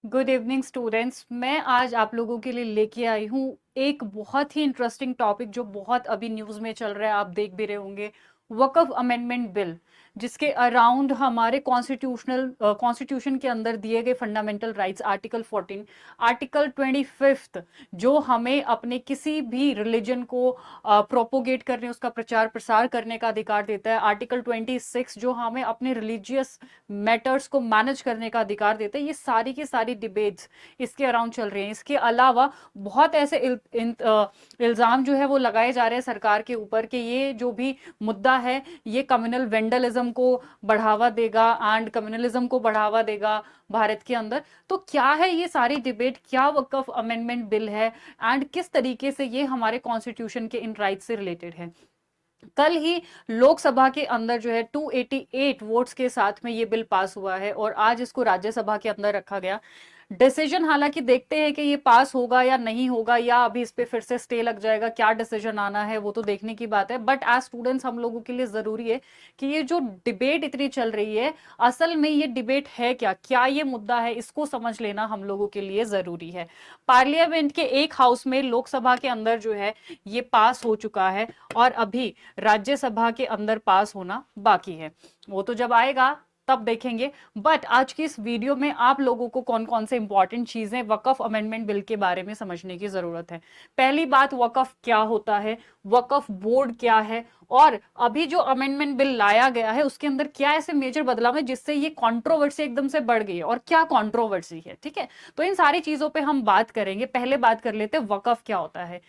Good evening students. मैं आज आप लोगों के लिए लेके आई हूँ एक बहुत ही इंटरेस्टिंग टॉपिक जो बहुत अभी न्यूज़ में चल रहा है, आप देख भी रहे होंगे। वक्फ अमेंडमेंट बिल, जिसके अराउंड हमारे कॉन्स्टिट्यूशन के अंदर दिए गए फंडामेंटल राइट्स आर्टिकल 14, आर्टिकल 25 जो हमें अपने किसी भी रिलीजन को प्रोपोगेट करने, उसका प्रचार प्रसार करने का अधिकार देता है। आर्टिकल 26 जो हमें अपने रिलीजियस मैटर्स को मैनेज करने का अधिकार देते हैं। ये सारी की सारी डिबेट्स इसके अराउंड चल रही हैं। इसके अलावा बहुत ऐसे इल्जाम जो है वो लगाए जा रहे हैं सरकार के ऊपर कि ये जो भी मुद्दा है ये कम्युनल वेंडलिज्म को बढ़ावा देगा एंड कम्युनलिज्म को बढ़ावा देगा भारत के अंदर। तो क्या है ये सारी डिबेट, क्या वक्फ अमेंडमेंट बिल है एंड किस तरीके से ये हमारे कॉन्स्टिट्यूशन के इन राइट से रिलेटेड है। कल ही लोकसभा के अंदर जो है 288 वोट्स के साथ में ये बिल पास हुआ है और आज इसको राज्यसभा के अंदर रखा गया। डिसीजन हालांकि देखते हैं कि ये पास होगा या नहीं होगा, या अभी इस पे फिर से स्टे लग जाएगा, क्या डिसीजन आना है वो तो देखने की बात है। बट एज स्टूडेंट्स हम लोगों के लिए जरूरी है कि ये जो डिबेट इतनी चल रही है, असल में ये डिबेट है क्या, क्या ये मुद्दा है, इसको समझ लेना हम लोगों के लिए जरूरी है। पार्लियामेंट के एक हाउस में लोकसभा के अंदर जो है ये पास हो चुका है और अभी राज्यसभा के अंदर पास होना बाकी है। वो तो जब आएगा तब देखेंगे। बट आज की इस वीडियो में आप लोगों को कौन कौन से इंपॉर्टेंट चीजें वक्फ अमेंडमेंट बिल के बारे में समझने की जरूरत है। पहली बात, वक्फ क्या होता है, वक्फ बोर्ड क्या है, और अभी जो अमेंडमेंट बिल लाया गया है उसके अंदर क्या ऐसे मेजर बदलाव है जिससे ये कंट्रोवर्सी एकदम से बढ़ गई है, और क्या कंट्रोवर्सी है। ठीक है, तो इन सारी चीजों पे हम बात करेंगे। पहले बात कर लेते हैं वक्फ क्या होता है।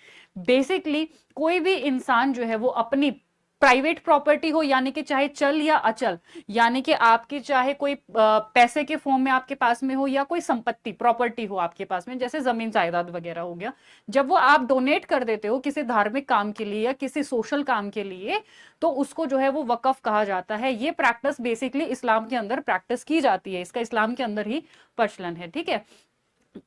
बेसिकली कोई भी इंसान जो है वो अपनी प्राइवेट प्रॉपर्टी हो, यानी कि चाहे चल या अचल, यानी कि आपकी चाहे कोई पैसे के फॉर्म में आपके पास में हो या कोई संपत्ति प्रॉपर्टी हो आपके पास में, जैसे जमीन जायदाद वगैरह हो गया, जब वो आप डोनेट कर देते हो किसी धार्मिक काम के लिए या किसी सोशल काम के लिए, तो उसको जो है वो वक्फ कहा जाता है। ये प्रैक्टिस बेसिकली इस्लाम के अंदर प्रैक्टिस की जाती है, इसका इस्लाम के अंदर ही प्रचलन है। ठीक है,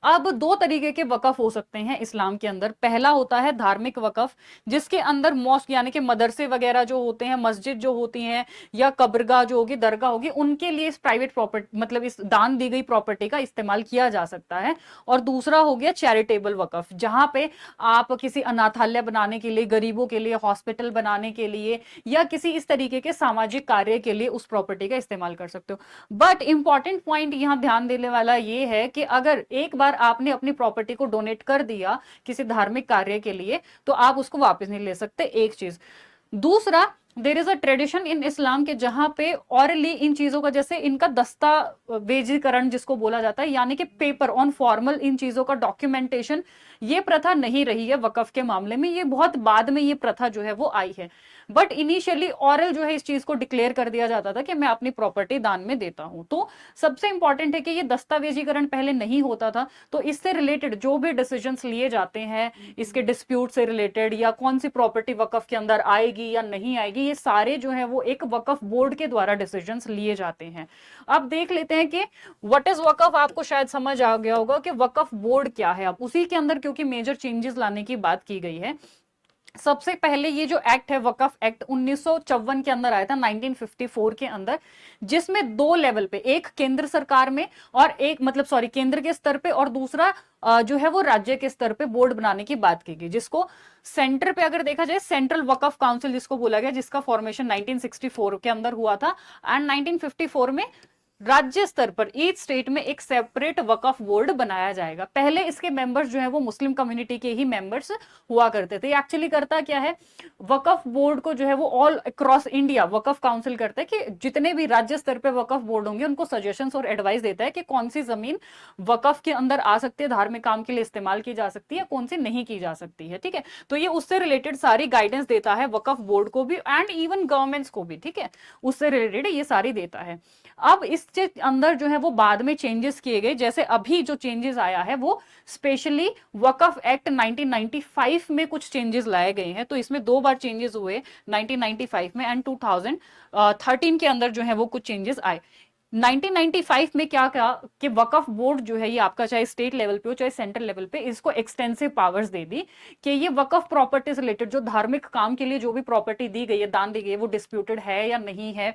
अब दो तरीके के वकफ हो सकते हैं इस्लाम के अंदर। पहला होता है धार्मिक वकफ, जिसके अंदर मॉस्क यानी कि मदरसे वगैरह जो होते हैं, मस्जिद जो होती हैं, या कब्रगाह जो होगी, दरगाह होगी, उनके लिए इस प्राइवेट प्रॉपर्टी मतलब इस दान दी गई प्रॉपर्टी का इस्तेमाल किया जा सकता है। और दूसरा हो गया चैरिटेबल वकफ, जहां पे आप किसी अनाथालय बनाने के लिए, गरीबों के लिए हॉस्पिटल बनाने के लिए, या किसी इस तरीके के सामाजिक कार्य के लिए उस प्रॉपर्टी का इस्तेमाल कर सकते हो। बट इंपॉर्टेंट पॉइंट यहां ध्यान देने वाला ये है कि अगर एक बार आपने अपनी प्रॉपर्टी को डोनेट कर दिया किसी धार्मिक कार्य के लिए, तो आप उसको वापस नहीं ले सकते, एक चीज। दूसरा, there is a tradition in इस्लाम के जहां पे ऑरली इन चीजों का, जैसे इनका दस्तावेजीकरण जिसको बोला जाता है, यानी कि पेपर ऑन फॉर्मल इन चीजों का डॉक्यूमेंटेशन, ये प्रथा नहीं रही है वकफ के मामले में। ये बहुत बाद में ये प्रथा जो है वो आई है। बट इनिशियली ऑरल जो है इस चीज को डिक्लेयर कर दिया जाता था कि मैं अपनी प्रॉपर्टी दान में देता हूं। तो सबसे इंपॉर्टेंट है कि ये दस्तावेजीकरण पहले नहीं होता था, तो इससे रिलेटेड जो भी डिसीजंस लिए जाते हैं इसके डिस्प्यूट से रिलेटेड, या कौन सी प्रॉपर्टी वकफ के अंदर आएगी या नहीं आएगी, ये सारे जो है वो एक वकफ बोर्ड के द्वारा डिसीजंस लिए जाते हैं। अब देख लेते हैं कि व्हाट इज वकफ। आपको शायद समझ आ गया होगा कि वकफ बोर्ड क्या है। अब उसी के अंदर क्योंकि मेजर चेंजेस लाने की बात की गई है, सबसे पहले ये जो एक्ट है वकफ एक्ट 1954 के अंदर आया था, 1954 के अंदर, जिसमें दो लेवल पे, एक केंद्र सरकार में और एक मतलब सॉरी केंद्र के स्तर पे, और दूसरा जो है वो राज्य के स्तर पे बोर्ड बनाने की बात की गई, जिसको सेंटर पे अगर देखा जाए सेंट्रल वकफ काउंसिल जिसको बोला गया, जिसका फॉर्मेशन 1964 के अंदर हुआ था। एंड 1954 में राज्य स्तर पर ईच स्टेट में एक सेपरेट वकफ बोर्ड बनाया जाएगा। पहले इसके मेंबर्स जो है वो मुस्लिम कम्युनिटी के ही मेंबर्स हुआ करते थे। एक्चुअली करता क्या है, वकफ बोर्ड को जो है वो ऑल अक्रॉस इंडिया वकफ काउंसिल करता है कि जितने भी राज्य स्तर पे वकफ बोर्ड होंगे उनको सजेशंस और एडवाइस देता है कि कौन सी जमीन वकफ के अंदर आ सकती है, धार्मिक काम के लिए इस्तेमाल की जा सकती है, कौन सी नहीं की जा सकती है। ठीक है, तो ये उससे रिलेटेड सारी गाइडेंस देता है वकफ बोर्ड को भी एंड इवन गवर्नमेंट्स को भी। ठीक है, उससे रिलेटेड ये सारी देता है। अब इसके अंदर जो है वो बाद में चेंजेस किए गए, जैसे अभी जो चेंजेस आया है वो स्पेशली वकफ एक्ट 1995 में कुछ चेंजेस लाए गए हैं। तो इसमें दो बार चेंजेस हुए, 1995 में एंड 2013 के अंदर जो है वो कुछ चेंजेस आए। 1995 में क्या क्या कि वकफ बोर्ड जो है ये आपका चाहे स्टेट लेवल पे हो चाहे सेंट्रल लेवल पे, इसको एक्सटेंसिव पावर्स दे दी कि ये वकफ प्रॉपर्टी से रिलेटेड जो धार्मिक काम के लिए जो भी प्रॉपर्टी दी गई है, दान दी गई है, वो डिस्प्यूटेड है या नहीं है,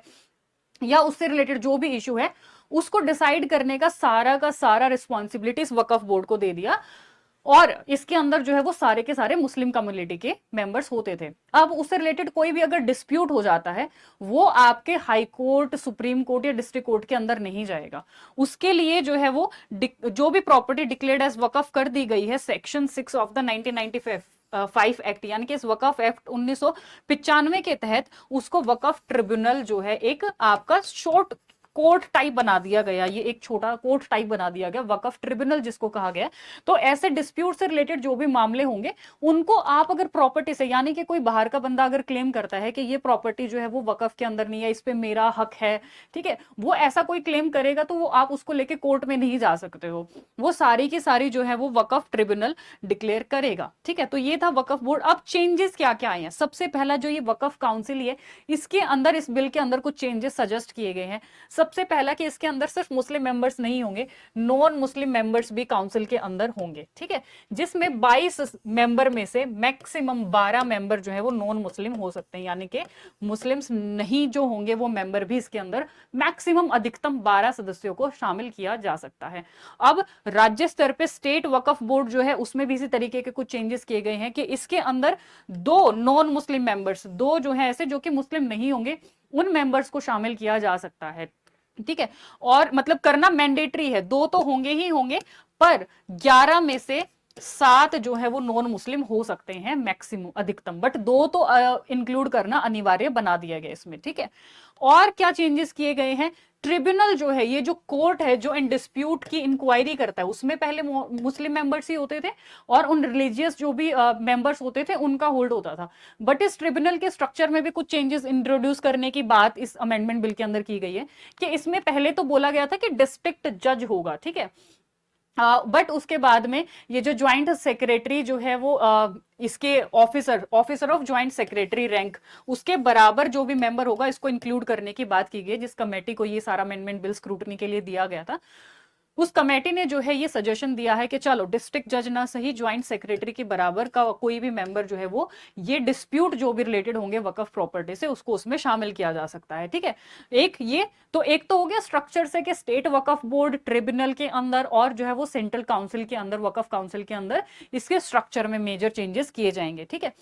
या उससे रिलेटेड जो भी इशू है उसको डिसाइड करने का सारा रिस्पॉन्सिबिलिटी इस वक्फ बोर्ड को दे दिया। और इसके अंदर जो है वो सारे के सारे मुस्लिम कम्युनिटी के मेंबर्स होते थे। अब उससे रिलेटेड कोई भी अगर डिस्प्यूट हो जाता है, वो आपके हाई कोर्ट, सुप्रीम कोर्ट या डिस्ट्रिक्ट कोर्ट के अंदर नहीं जाएगा। उसके लिए जो है वो जो भी प्रॉपर्टी डिक्लेयर्ड एज वकफ कर दी गई है सेक्शन 6 ऑफ द 1995 एक्ट, यानी कि इस वकफ एक्ट 1995 के तहत उसको वकफ ट्रिब्यूनल जो है एक आपका शॉर्ट कोर्ट टाइप बना दिया गया, ये एक छोटा कोर्ट टाइप बना दिया गया, वकफ ट्रिब्यूनल जिसको कहा गया। तो ऐसे डिस्प्यूट से रिलेटेड जो भी मामले होंगे उनको आप अगर प्रॉपर्टी से, यानी कि कोई बाहर का बंदा अगर क्लेम करता है कि ये प्रॉपर्टी जो है वो वकफ के अंदर नहीं है, इस पे मेरा हक है, ठीक है, वो ऐसा कोई क्लेम करेगा तो वो आप उसको लेके कोर्ट में नहीं जा सकते हो, वो सारी की सारी जो है वो वकफ ट्रिब्यूनल डिक्लेयर करेगा। ठीक है, तो ये था वकफ बोर्ड। अब चेंजेस क्या क्या आए हैं, सबसे पहला जो ये वकफ काउंसिल है, इसके अंदर, इस बिल के अंदर कुछ चेंजेस सजेस्ट किए गए हैं। सबसे पहला कि इसके अंदर सिर्फ मुस्लिम मेंबर्स नहीं होंगे, नॉन मुस्लिम मेंबर्स भी काउंसिल के अंदर होंगे। ठीक है, जिसमें 22 मेंबर में से मैक्सिमम 12 मेंबर जो है वो नॉन मुस्लिम हो सकते हैं, यानी कि मुस्लिम्स नहीं जो होंगे वो मेंबर भी इसके अंदर, मैक्सिमम अधिकतम 12 सदस्यों को शामिल किया जा सकता है। अब राज्य स्तर पे स्टेट वक्फ बोर्ड जो है उसमें भी इसी तरीके के कुछ चेंजेस किए गए हैं कि इसके अंदर 2 नॉन मुस्लिम मेंबर्स, 2 जो है ऐसे जो कि मुस्लिम नहीं होंगे, उन मेंबर्स को शामिल किया जा सकता है। ठीक है, और मतलब करना मैंडेटरी है, 2 तो होंगे ही होंगे, पर 11 में से 7 जो है वो नॉन मुस्लिम हो सकते हैं मैक्सिमम, अधिकतम, बट 2 तो इंक्लूड करना अनिवार्य बना दिया गया इसमें। ठीक है, और क्या चेंजेस किए गए हैं, ट्रिब्यूनल जो है, ये जो कोर्ट है जो इन डिस्प्यूट की इंक्वायरी करता है, उसमें पहले मुस्लिम मेंबर्स ही होते थे और उन रिलीजियस जो भी मेंबर्स होते थे उनका होल्ड होता था। बट इस ट्रिब्यूनल के स्ट्रक्चर में भी कुछ चेंजेस इंट्रोड्यूस करने की बात इस अमेंडमेंट बिल के अंदर की गई है कि इसमें पहले तो बोला गया था कि डिस्ट्रिक्ट जज होगा। ठीक है, बट उसके बाद में ये जो ज्वाइंट सेक्रेटरी जो है वो इसके officer of joint secretary rank, उसके बराबर जो भी मेंबर होगा इसको इंक्लूड करने की बात की गई, जिस कमेटी को ये सारा अमेंडमेंट बिल स्क्रूटनी के लिए दिया गया था। उस कमेटी ने जो है ये सजेशन दिया है कि चलो डिस्ट्रिक्ट जज ना सही, ज्वाइंट सेक्रेटरी के बराबर का कोई भी मेंबर जो है वो ये डिस्प्यूट जो भी रिलेटेड होंगे वकफ प्रॉपर्टी से उसको उसमें शामिल किया जा सकता है। ठीक है, एक तो हो गया स्ट्रक्चर से कि स्टेट वकफ बोर्ड ट्रिब्यूनल के अंदर और जो है वो सेंट्रल काउंसिल के अंदर, वकफ काउंसिल के अंदर इसके स्ट्रक्चर में मेजर चेंजेस किए जाएंगे। ठीक है,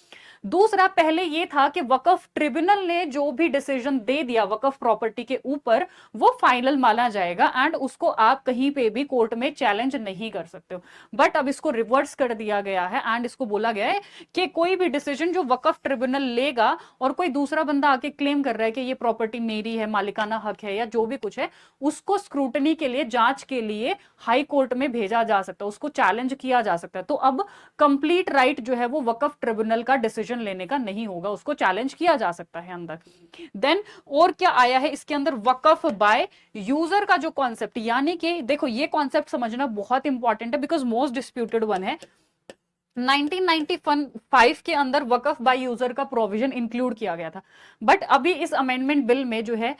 दूसरा, पहले ये था कि वकफ ट्रिब्यूनल ने जो भी डिसीजन दे दिया वकफ प्रॉपर्टी के ऊपर वो फाइनल माना जाएगा एंड उसको आप कहीं पे भी कोर्ट में चैलेंज नहीं कर सकते हो। बट अब इसको रिवर्स कर दिया गया है एंड इसको बोला गया है कि कोई भी डिसीजन जो वकफ ट्रिब्यूनल लेगा और कोई दूसरा बंदा आके क्लेम कर रहा है कि ये प्रॉपर्टी मेरी है, मालिकाना हक है या जो भी कुछ है, उसको स्क्रूटनी के लिए, जांच के लिए हाई कोर्ट में भेजा जा सकता है, उसको चैलेंज किया जा सकता है। तो अब कंप्लीट राइट जो है वो वकफ ट्रिब्यूनल का डिसीजन लेने का नहीं होगा, उसको चैलेंज किया जा सकता है अंदर। देन और क्या आया है इसके अंदर, वकफ बाय यूजर का जो कॉन्सेप्ट, यानी कि देखो ये कॉन्सेप्ट समझना बहुत इंपॉर्टेंट है बिकॉज मोस्ट डिस्प्यूटेड वन है। 1995 के अंदर वकफ बाय यूजर का प्रोविजन इंक्लूड किया गया था, बट अभी इस अमेंडमेंट बिल में जो है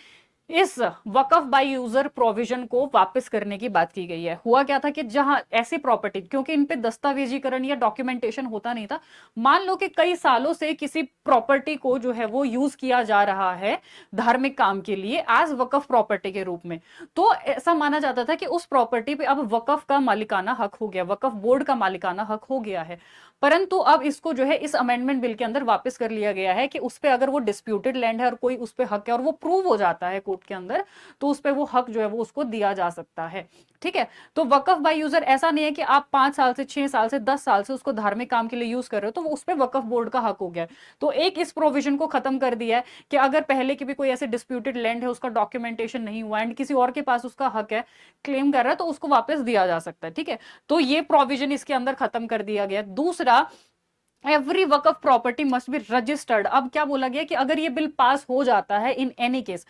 इस वकफ बाय यूजर प्रोविजन को वापस करने की बात की गई है। हुआ क्या था कि जहां ऐसी प्रॉपर्टी, क्योंकि इन पे दस्तावेजीकरण या डॉक्यूमेंटेशन होता नहीं था, मान लो कि कई सालों से किसी प्रॉपर्टी को जो है वो यूज किया जा रहा है धार्मिक काम के लिए एज वकफ प्रॉपर्टी के रूप में, तो ऐसा माना जाता था कि उस प्रॉपर्टी पे अब वकफ का मालिकाना हक हो गया, वकफ बोर्ड का मालिकाना हक हो गया है। परंतु अब इसको जो है इस अमेंडमेंट बिल के अंदर वापस कर लिया गया है कि उस पे अगर वो डिस्प्यूटेड लैंड है और कोई उस पे हक है और वो प्रूव हो जाता है कोर्ट के अंदर, तो उस पे वो हक जो है वो उसको दिया जा सकता है। ठीक है, तो वकफ बाय यूजर ऐसा नहीं है कि आप 5 साल से, 6 साल से, 10 साल से उसको धार्मिक काम के लिए यूज कर रहे हो तो वो उस पे वकफ बोर्ड का हक हो गया। तो एक इस प्रोविजन को खत्म कर दिया है कि अगर पहले की भी कोई ऐसे डिस्प्यूटेड लैंड है, उसका डॉक्यूमेंटेशन नहीं हुआ एंड किसी और के पास उसका हक है, क्लेम कर रहा है, तो उसको वापस दिया जा सकता है। ठीक है, तो ये प्रोविजन इसके अंदर खत्म कर दिया गया। दूसरा, every Waqf property must be registered. अब क्या बोला गया कि अगर ये बिल पास हो जाता है इन एनी केस,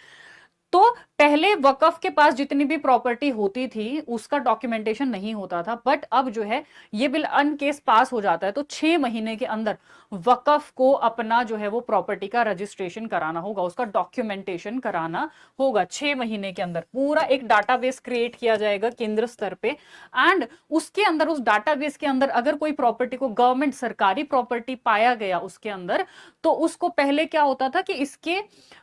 तो पहले वकफ के पास जितनी भी प्रॉपर्टी होती थी उसका डॉक्यूमेंटेशन नहीं होता था, बट अब जो है ये बिल अन केस पास हो जाता है तो 6 महीने के अंदर वकफ को अपना जो है वो प्रॉपर्टी का रजिस्ट्रेशन कराना होगा, उसका डॉक्यूमेंटेशन कराना होगा। 6 महीने के अंदर पूरा एक डाटाबेस क्रिएट किया जाएगा केंद्र स्तर पे एंड उसके अंदर, उस डाटाबेस के अंदर अगर कोई प्रॉपर्टी को गवर्नमेंट सरकारी प्रॉपर्टी पाया गया उसके अंदर, तो उसको पहले क्या होता था कि इसके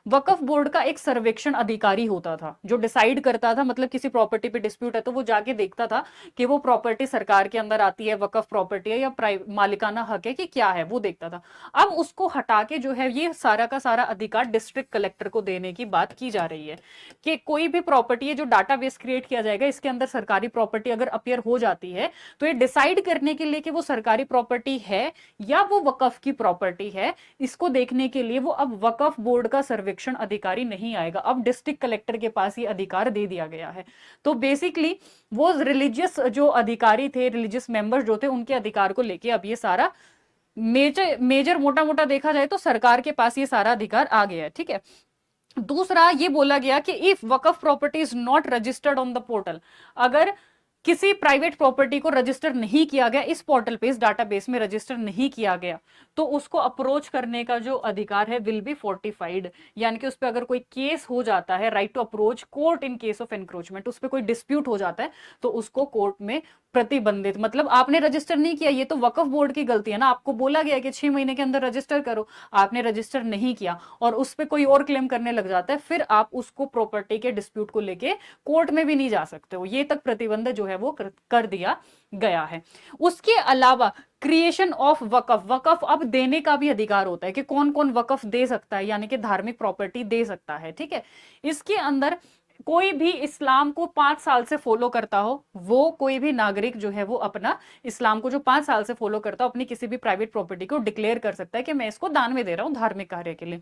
वकफ बोर्ड का एक सर्वेक्षण अधिकारी होता होता था, जो डिसाइड करता था, मतलब किसी प्रॉपर्टी पे डिस्प्यूट है तो वो जाके देखता था कि वो प्रॉपर्टी सरकार के अंदर आती है, वक्फ प्रॉपर्टी है या मालिकाना हक है कि क्या है, वो देखता था। अब उसको हटा के जो है ये सारा का सारा अधिकार डिस्ट्रिक्ट कलेक्टर को देने की बात की जा रही है कि कोई भी प्रॉपर्टी है जो डाटाबेस क्रिएट किया जाएगा, इसके अंदर सरकारी प्रॉपर्टी अगर अपीयर हो जाती है तो ये डिसाइड करने के लिए कि वो सरकारी प्रॉपर्टी है या वो वक्फ की प्रॉपर्टी है, इसको देखने के लिए वो अब वक्फ बोर्ड का सर्वेक्षण अधिकारी नहीं आएगा, अब डिस्ट्रिक्ट कलेक्टर के पास ये अधिकार दे दिया गया है। तो बेसिकली वो रिलीजियस जो अधिकारी थे, रिलीजियस मेंबर्स जो थे, उनके अधिकार को लेके अब ये सारा मेजर मेजर मोटा मोटा देखा जाए तो सरकार के पास ये सारा अधिकार आ गया है। ठीक है, दूसरा ये बोला गया कि if Waqf property is not registered on the portal, अगर किसी प्राइवेट प्रॉपर्टी को रजिस्टर नहीं किया गया इस पोर्टल पे, इस डाटाबेस में रजिस्टर नहीं किया गया, तो उसको अप्रोच करने का जो अधिकार है विल बी फोर्टिफाइड, यानी कि उस पर अगर कोई केस हो जाता है, right to approach court in case of encroachment, उस पर कोई डिस्प्यूट हो जाता है तो उसको कोर्ट में प्रतिबंधित, मतलब आपने रजिस्टर नहीं किया, ये तो वक्फ बोर्ड की गलती है ना, आपको बोला गया कि 6 महीने के अंदर रजिस्टर करो, आपने रजिस्टर नहीं किया और उस पर कोई और क्लेम करने लग जाता है, फिर आप उसको प्रॉपर्टी के डिस्प्यूट को लेके कोर्ट में भी नहीं जा सकते हो, ये तक प्रतिबंध जो है वो कर दिया गया है। उसके अलावा क्रिएशन ऑफ वकफ, वकफ अब देने का भी अधिकार होता है कि कौन कौन वकफ दे सकता है, यानी कि धार्मिक प्रॉपर्टी दे सकता है। ठीक है, इसके अंदर कोई भी इस्लाम को 5 साल से फॉलो करता हो, वो कोई भी नागरिक जो है वो अपना इस्लाम को जो 5 साल से फॉलो करता हो, अपनी किसी भी प्राइवेट प्रॉपर्टी को डिक्लेयर कर सकता है कि मैं इसको दान में दे रहा हूं धार्मिक कार्य के लिए,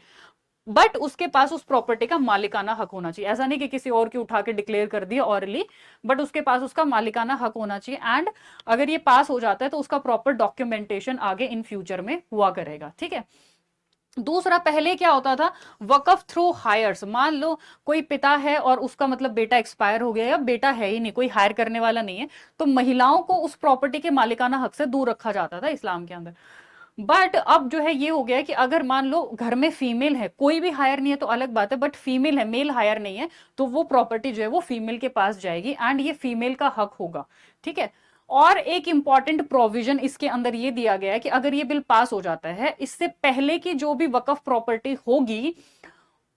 बट उसके पास उस प्रॉपर्टी का मालिकाना हक होना चाहिए। ऐसा नहीं कि किसी और की उठा के डिक्लेयर कर दिया ऑरली, बट उसके पास उसका मालिकाना हक होना चाहिए। एंड अगर ये पास हो जाता है तो उसका प्रॉपर डॉक्यूमेंटेशन आगे इन फ्यूचर में हुआ करेगा। ठीक है, दूसरा, पहले क्या होता था, वकफ थ्रू हायर्स, मान लो कोई पिता है और उसका मतलब बेटा एक्सपायर हो गया या बेटा है ही नहीं, कोई हायर करने वाला नहीं है, तो महिलाओं को उस प्रॉपर्टी के मालिकाना हक से दूर रखा जाता था इस्लाम के अंदर। बट अब जो है ये हो गया कि अगर मान लो घर में फीमेल है, कोई भी हायर नहीं है तो अलग बात है, बट फीमेल है, मेल हायर नहीं है, तो वो प्रॉपर्टी जो है वो फीमेल के पास जाएगी एंड ये फीमेल का हक होगा। ठीक है, और एक इंपॉर्टेंट प्रोविजन इसके अंदर ये दिया गया है कि अगर ये बिल पास हो जाता है, इससे पहले की जो भी वकफ प्रॉपर्टी होगी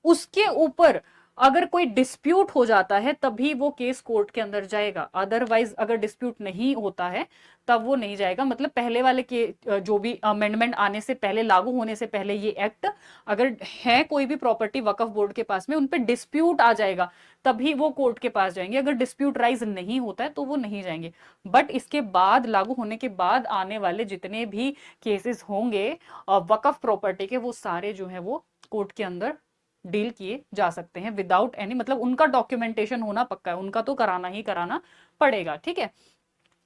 उसके ऊपर अगर कोई डिस्प्यूट हो जाता है तभी वो केस कोर्ट के अंदर जाएगा, अदरवाइज अगर डिस्प्यूट नहीं होता है तब वो नहीं जाएगा। मतलब पहले वाले के जो भी अमेंडमेंट आने से पहले, लागू होने से पहले ये एक्ट, अगर है कोई भी प्रॉपर्टी वकफ बोर्ड के पास में, उन पे डिस्प्यूट आ जाएगा तभी वो कोर्ट के पास जाएंगे, अगर डिस्प्यूट राइज नहीं होता है तो वो नहीं जाएंगे। बट इसके बाद, लागू होने के बाद आने वाले जितने भी केसेस होंगे वकफ प्रॉपर्टी के, वो सारे जो है वो कोर्ट के अंदर डील किए जा सकते हैं विदाउट एनी, मतलब उनका डॉक्यूमेंटेशन होना पक्का है, उनका तो कराना ही कराना पड़ेगा। ठीक है,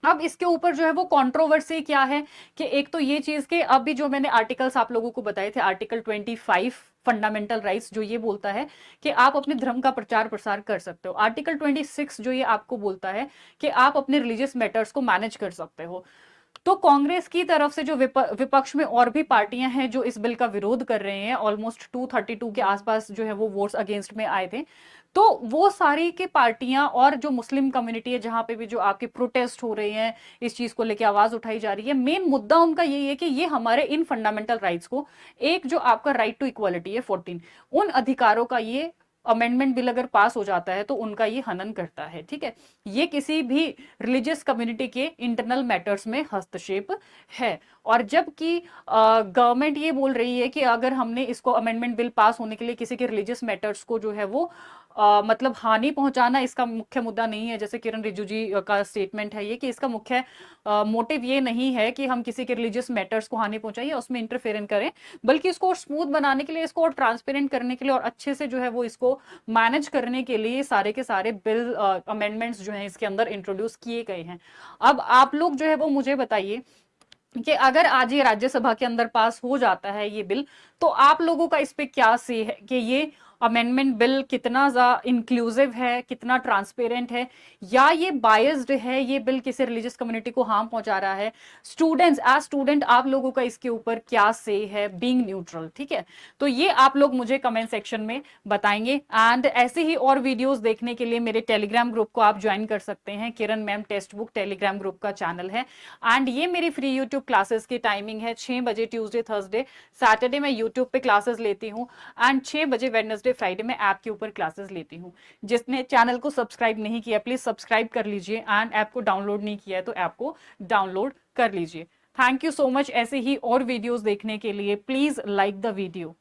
अब इसके ऊपर जो है वो कंट्रोवर्सी क्या है कि एक तो ये चीज के अभी जो मैंने आर्टिकल्स आप लोगों को बताए थे, आर्टिकल 25 फंडामेंटल राइट्स जो ये बोलता है कि आप अपने धर्म का प्रचार प्रसार कर सकते हो, आर्टिकल 26 जो ये आपको बोलता है कि आप अपने रिलीजियस मैटर्स को मैनेज कर सकते हो। तो कांग्रेस की तरफ से जो विपक्ष में और भी पार्टियां हैं जो इस बिल का विरोध कर रहे हैं, ऑलमोस्ट 232 के आसपास जो है वो वोट्स अगेंस्ट में आए थे, तो वो सारी की पार्टियां और जो मुस्लिम कम्युनिटी है जहां पे भी जो आपके प्रोटेस्ट हो रहे हैं, इस चीज को लेकर आवाज उठाई जा रही है, मेन मुद्दा उनका यही है कि ये हमारे इन फंडामेंटल राइट्स को, एक जो आपका राइट टू इक्वालिटी है 14, उन अधिकारों का ये अमेंडमेंट बिल अगर पास हो जाता है तो उनका ये हनन करता है। ठीक है, ये किसी भी रिलीजियस कम्युनिटी के इंटरनल मैटर्स में हस्तक्षेप है। और जबकि गवर्नमेंट ये बोल रही है कि अगर हमने इसको अमेंडमेंट बिल पास होने के लिए किसी के रिलीजियस मैटर्स को जो है वो मतलब हानि पहुंचाना इसका मुख्य मुद्दा नहीं है, जैसे किरण रिजिजू जी का स्टेटमेंट है ये कि इसका मुख्य मोटिव ये नहीं है कि हम किसी के रिलीजियस मैटर्स को हानि पहुंचाइए, उसमें इंटरफेरेंस करें, बल्कि इसको स्मूथ बनाने के लिए, इसको और ट्रांसपेरेंट करने के लिए और अच्छे से जो है वो इसको मैनेज करने के लिए सारे के सारे बिल अमेंडमेंट्स जो है इसके अंदर इंट्रोड्यूस किए गए हैं। अब आप लोग जो है वो मुझे बताइए कि अगर आज ये राज्यसभा के अंदर पास हो जाता है ये बिल, तो आप लोगों का इस पे क्या से है कि ये अमेंडमेंट बिल कितना इंक्लूसिव है, कितना ट्रांसपेरेंट है, या ये बायस्ड है, ये बिल किसी रिलीजियस कम्युनिटी को हार्म पहुंचा रहा है। स्टूडेंट्स, एज स्टूडेंट आप लोगों का इसके ऊपर क्या से है, बीइंग न्यूट्रल। ठीक है, तो ये आप लोग मुझे कमेंट सेक्शन में बताएंगे। एंड ऐसे ही और वीडियोस देखने के लिए मेरे टेलीग्राम ग्रुप को आप ज्वाइन कर सकते हैं, Kiran ma'am text book Telegram group का चैनल है। एंड ये मेरी फ्री यूट्यूब क्लासेस की टाइमिंग है 6 बजे ट्यूसडे, थर्सडे, सैटरडे मैं यूट्यूब पे क्लासेस लेती हूँ, एंड 6 बजे वेडनेसडे थर्सडे फ्राइडे मैं ऐप के ऊपर क्लासेस लेती हूँ। जिसने चैनल को सब्सक्राइब नहीं किया प्लीज सब्सक्राइब कर लीजिए, एंड ऐप को डाउनलोड नहीं किया है तो ऐप को डाउनलोड कर लीजिए। Thank you so much. ऐसे ही और वीडियोस देखने के लिए प्लीज लाइक द वीडियो।